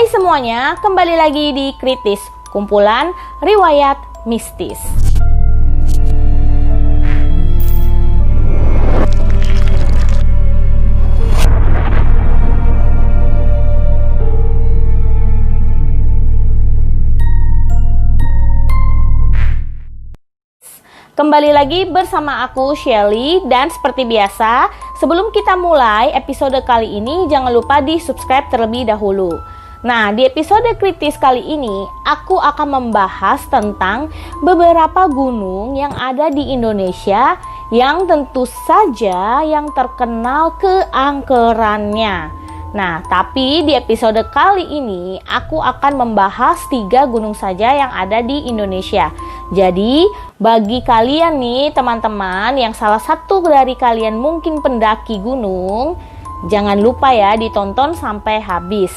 Hai semuanya, kembali lagi di Kritis, kumpulan riwayat mistis. Kembali lagi bersama aku Shelly, dan seperti biasa, sebelum kita mulai episode kali ini jangan lupa di subscribe terlebih dahulu. Nah, di episode kritis kali ini aku akan membahas tentang beberapa gunung yang ada di Indonesia yang tentu saja yang terkenal keangkerannya. Nah, tapi di episode kali ini aku akan membahas 3 gunung saja yang ada di Indonesia. Jadi, bagi kalian nih teman-teman yang salah satu dari kalian mungkin pendaki gunung, jangan lupa ya ditonton sampai habis.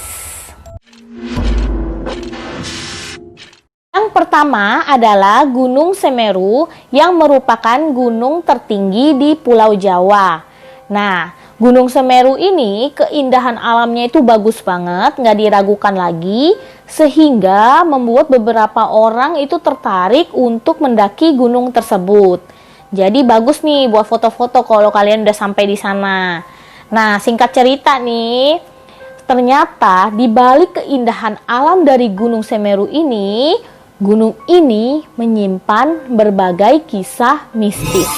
Yang pertama adalah Gunung Semeru yang merupakan gunung tertinggi di Pulau Jawa. Nah, Gunung Semeru ini keindahan alamnya itu bagus banget, nggak diragukan lagi, sehingga membuat beberapa orang itu tertarik untuk mendaki gunung tersebut. Jadi bagus nih buat foto-foto kalau kalian udah sampai di sana. Nah, singkat cerita nih, ternyata di balik keindahan alam dari Gunung Semeru ini, gunung ini menyimpan berbagai kisah mistis.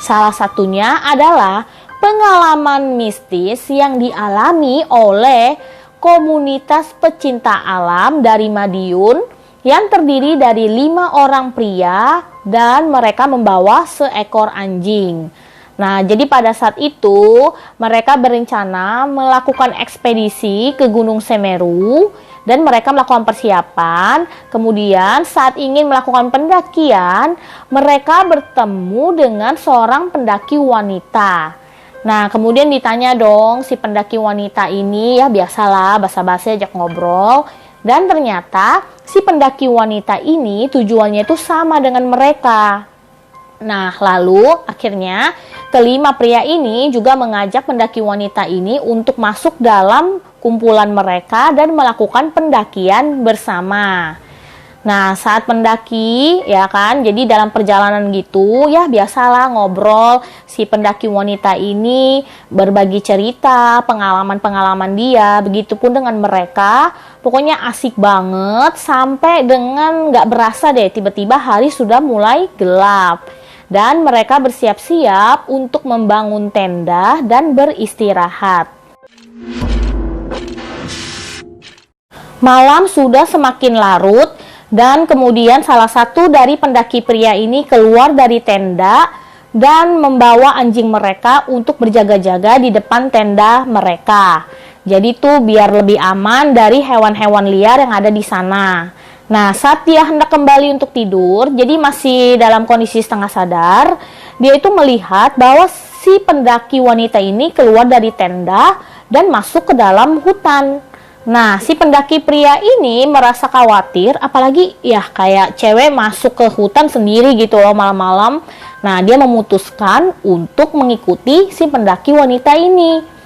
Salah satunya adalah pengalaman mistis yang dialami oleh komunitas pecinta alam dari Madiun yang terdiri dari 5 orang pria dan mereka membawa seekor anjing. Nah, jadi pada saat itu mereka berencana melakukan ekspedisi ke Gunung Semeru dan mereka melakukan persiapan. Kemudian saat ingin melakukan pendakian, mereka bertemu dengan seorang pendaki wanita. Nah, kemudian ditanya dong si pendaki wanita ini, ya biasalah basa-basi ajak ngobrol. Dan ternyata si pendaki wanita ini tujuannya itu sama dengan mereka. Nah, lalu akhirnya kelima pria ini juga mengajak pendaki wanita ini untuk masuk dalam kumpulan mereka dan melakukan pendakian bersama. Nah, saat pendaki, ya kan, jadi dalam perjalanan gitu, ya biasalah ngobrol, si pendaki wanita ini berbagi cerita, pengalaman-pengalaman dia, begitupun dengan mereka, pokoknya asik banget, sampai dengan gak berasa deh, tiba-tiba hari sudah mulai gelap. Dan mereka bersiap-siap untuk membangun tenda dan beristirahat. Malam sudah semakin larut, dan kemudian salah satu dari pendaki pria ini keluar dari tenda dan membawa anjing mereka untuk berjaga-jaga di depan tenda mereka. Jadi tuh biar lebih aman dari hewan-hewan liar yang ada di sana. Nah, saat dia hendak kembali untuk tidur, jadi masih dalam kondisi setengah sadar, dia itu melihat bahwa si pendaki wanita ini keluar dari tenda dan masuk ke dalam hutan. Nah, si pendaki pria ini merasa khawatir, apalagi ya kayak cewek masuk ke hutan sendiri gitu loh malam-malam. Nah, dia memutuskan untuk mengikuti si pendaki wanita ini.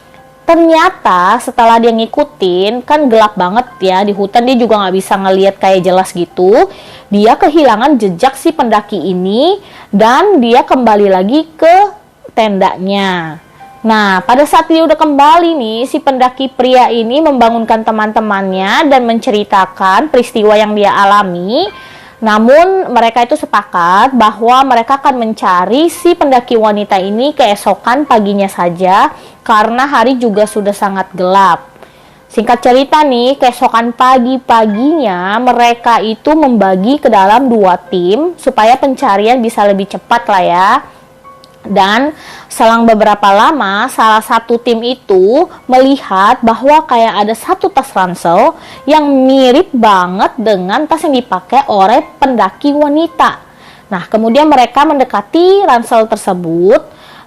Ternyata setelah dia ngikutin, kan gelap banget ya di hutan, dia juga nggak bisa ngelihat kayak jelas gitu. Dia kehilangan jejak si pendaki ini dan dia kembali lagi ke tendanya. Nah, pada saat dia udah kembali nih, si pendaki pria ini membangunkan teman-temannya dan menceritakan peristiwa yang dia alami. Namun, mereka itu sepakat bahwa mereka akan mencari si pendaki wanita ini keesokan paginya saja, karena hari juga sudah sangat gelap. Singkat cerita nih, keesokan pagi-paginya mereka itu membagi ke dalam 2 tim supaya pencarian bisa lebih cepat lah ya. Dan selang beberapa lama, salah satu tim itu melihat bahwa kayak ada satu tas ransel yang mirip banget dengan tas yang dipakai oleh pendaki wanita. Nah, kemudian mereka mendekati ransel tersebut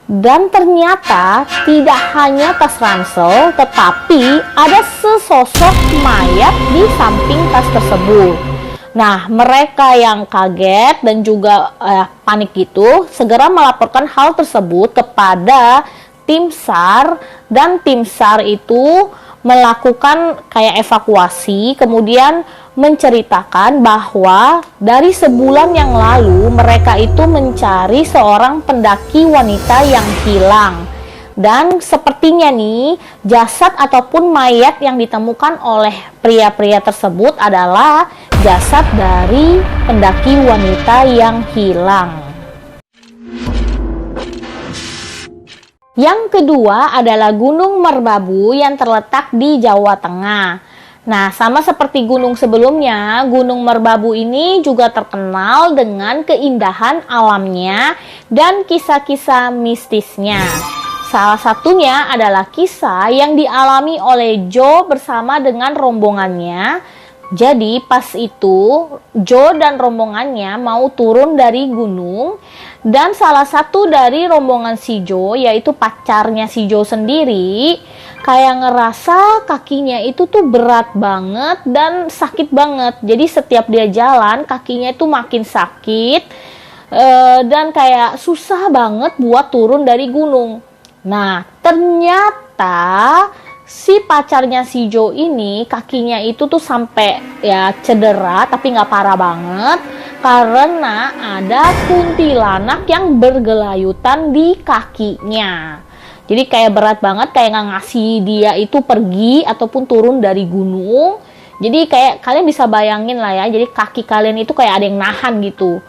dan ternyata tidak hanya tas ransel, tetapi ada sesosok mayat di samping tas tersebut. Nah, mereka yang kaget dan juga panik gitu segera melaporkan hal tersebut kepada tim SAR, dan tim SAR itu melakukan kayak evakuasi, kemudian menceritakan bahwa dari sebulan yang lalu mereka itu mencari seorang pendaki wanita yang hilang. Dan sepertinya nih, jasad ataupun mayat yang ditemukan oleh pria-pria tersebut adalah jasad dari pendaki wanita yang hilang. Yang kedua adalah Gunung Merbabu yang terletak di Jawa Tengah. Nah, sama seperti gunung sebelumnya, Gunung Merbabu ini juga terkenal dengan keindahan alamnya dan kisah-kisah mistisnya. Salah satunya adalah kisah yang dialami oleh Joe bersama dengan rombongannya. Jadi pas itu Joe dan rombongannya mau turun dari gunung, dan salah satu dari rombongan si Joe, yaitu pacarnya si Joe sendiri, kayak ngerasa kakinya itu tuh berat banget dan sakit banget. Jadi setiap dia jalan kakinya itu makin sakit, dan kayak susah banget buat turun dari gunung. Nah, ternyata si pacarnya si Joe ini kakinya itu tuh sampai ya cedera, tapi nggak parah banget karena ada kuntilanak yang bergelayutan di kakinya. Jadi kayak berat banget, kayak nggak ngasih dia itu pergi ataupun turun dari gunung. Jadi kayak kalian bisa bayangin lah ya, jadi kaki kalian itu kayak ada yang nahan gitu.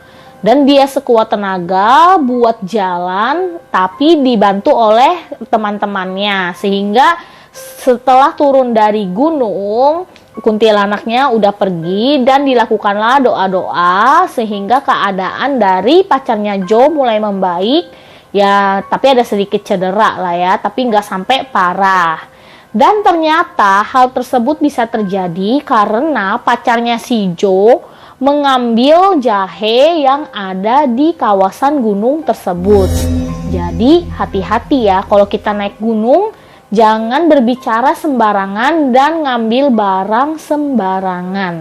Dan dia sekuat tenaga buat jalan, tapi dibantu oleh teman-temannya. Sehingga setelah turun dari gunung, kuntilanaknya udah pergi dan dilakukanlah doa-doa sehingga keadaan dari pacarnya Joe mulai membaik. Ya, tapi ada sedikit cedera lah ya, tapi nggak sampai parah. Dan ternyata hal tersebut bisa terjadi karena pacarnya si Joe mengambil jahe yang ada di kawasan gunung tersebut. Jadi hati-hati ya kalau kita naik gunung, jangan berbicara sembarangan dan ngambil barang sembarangan.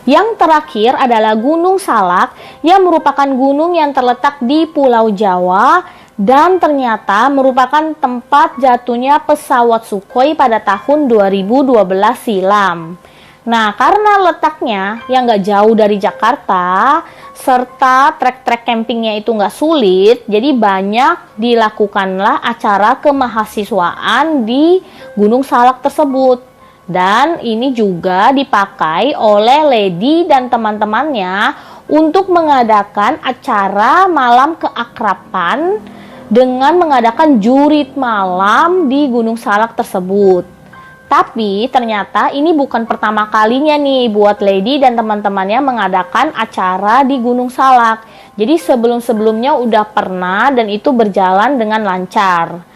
Yang terakhir adalah Gunung Salak yang merupakan gunung yang terletak di Pulau Jawa dan ternyata merupakan tempat jatuhnya pesawat Sukhoi pada tahun 2012 silam. Nah, karena letaknya yang nggak jauh dari Jakarta, serta trek-trek campingnya itu nggak sulit, jadi banyak dilakukanlah acara kemahasiswaan di Gunung Salak tersebut. Dan ini juga dipakai oleh Lady dan teman-temannya untuk mengadakan acara malam keakraban dengan mengadakan jurit malam di Gunung Salak tersebut. Tapi ternyata ini bukan pertama kalinya nih buat Lady dan teman-temannya mengadakan acara di Gunung Salak. Jadi sebelum-sebelumnya udah pernah dan itu berjalan dengan lancar.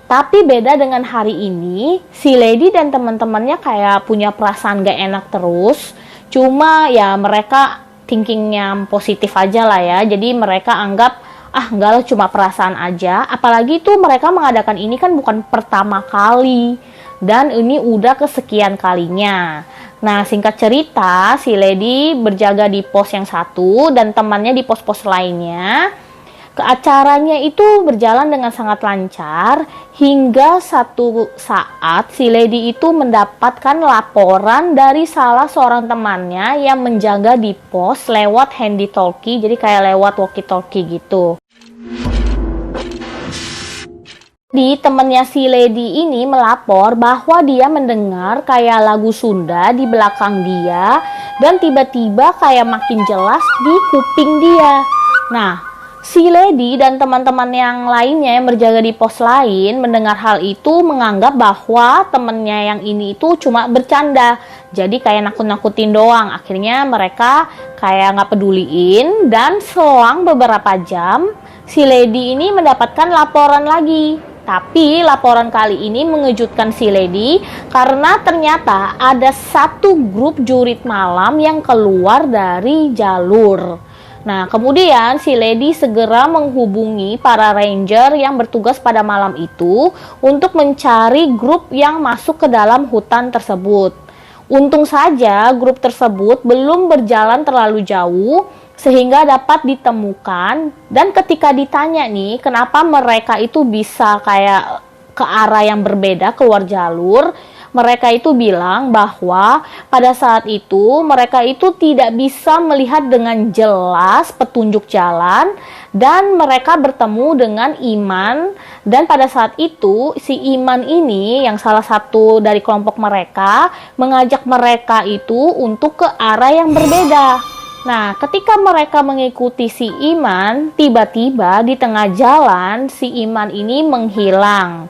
Tapi beda dengan hari ini, si Lady dan teman-temannya kayak punya perasaan gak enak terus. Cuma ya mereka thinkingnya positif aja lah ya. Jadi mereka anggap enggak lah, cuma perasaan aja. Apalagi tuh mereka mengadakan ini kan bukan pertama kali. Dan ini udah kesekian kalinya. Nah, singkat cerita, si Lady berjaga di pos yang satu dan temannya di pos-pos lainnya. Acaranya itu berjalan dengan sangat lancar hingga satu saat si Lady itu mendapatkan laporan dari salah seorang temannya yang menjaga di pos lewat handy talkie, jadi kayak lewat walkie talkie gitu. Di temennya si Lady ini melapor bahwa dia mendengar kayak lagu Sunda di belakang dia dan tiba-tiba kayak makin jelas di kuping dia. Nah, si Lady dan teman-teman yang lainnya yang berjaga di pos lain mendengar hal itu menganggap bahwa temennya yang ini itu cuma bercanda. Jadi kayak nakut-nakutin doang. Akhirnya mereka kayak nggak peduliin dan selang beberapa jam si Lady ini mendapatkan laporan lagi. Tapi laporan kali ini mengejutkan si Lady karena ternyata ada satu grup jurit malam yang keluar dari jalur. Nah, kemudian si Lady segera menghubungi para ranger yang bertugas pada malam itu untuk mencari grup yang masuk ke dalam hutan tersebut. Untung saja grup tersebut belum berjalan terlalu jauh sehingga dapat ditemukan, dan ketika ditanya nih kenapa mereka itu bisa kayak ke arah yang berbeda, keluar jalur, mereka itu bilang bahwa pada saat itu mereka itu tidak bisa melihat dengan jelas petunjuk jalan dan mereka bertemu dengan Iman, dan pada saat itu si Iman ini yang salah satu dari kelompok mereka mengajak mereka itu untuk ke arah yang berbeda. Nah, ketika mereka mengikuti si Iman, tiba-tiba di tengah jalan si Iman ini menghilang.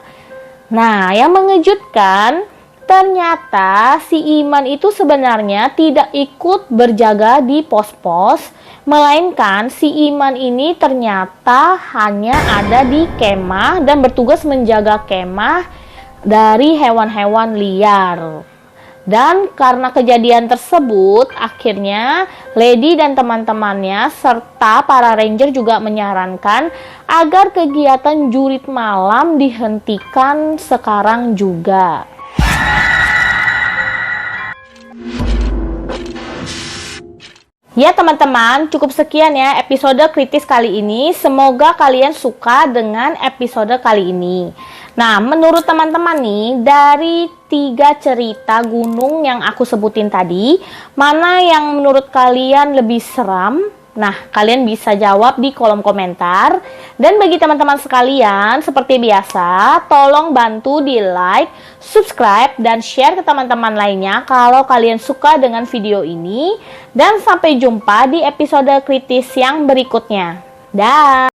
Nah, yang mengejutkan, ternyata si Iman itu sebenarnya tidak ikut berjaga di pos-pos, melainkan si Iman ini ternyata hanya ada di kemah dan bertugas menjaga kemah dari hewan-hewan liar. Dan karena kejadian tersebut, akhirnya Lady dan teman-temannya serta para ranger juga menyarankan agar kegiatan jurit malam dihentikan sekarang juga. Ya teman-teman, cukup sekian ya episode kritis kali ini. Semoga kalian suka dengan episode kali ini. Nah, menurut teman-teman nih, dari 3 cerita gunung yang aku sebutin tadi, mana yang menurut kalian lebih seram? Nah, kalian bisa jawab di kolom komentar. Dan bagi teman-teman sekalian, seperti biasa, tolong bantu di like, subscribe, dan share ke teman-teman lainnya kalau kalian suka dengan video ini. Dan sampai jumpa di episode kritis yang berikutnya. Dah.